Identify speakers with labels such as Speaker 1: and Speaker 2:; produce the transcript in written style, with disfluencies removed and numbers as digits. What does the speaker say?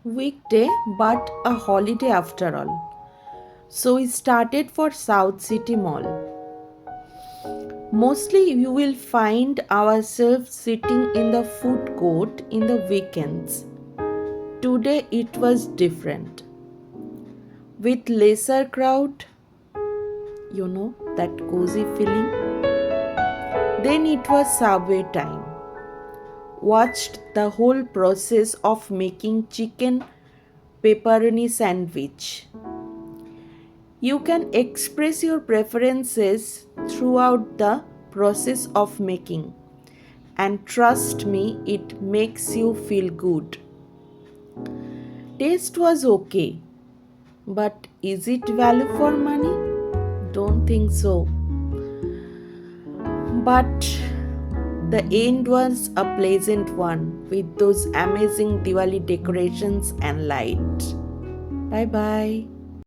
Speaker 1: Weekday, but a holiday after all. So we started for South City Mall. Mostly you will find ourselves sitting in the food court in the weekends. Today it was different. With lesser crowd, that cozy feeling. Then it was subway time. Watched the whole process of making chicken pepperoni sandwich. You can express your preferences throughout the process of making, and trust me, it makes you feel good. Taste was okay, but is it value for money? Don't think so. But the end was a pleasant one with those amazing Diwali decorations and light. Bye bye.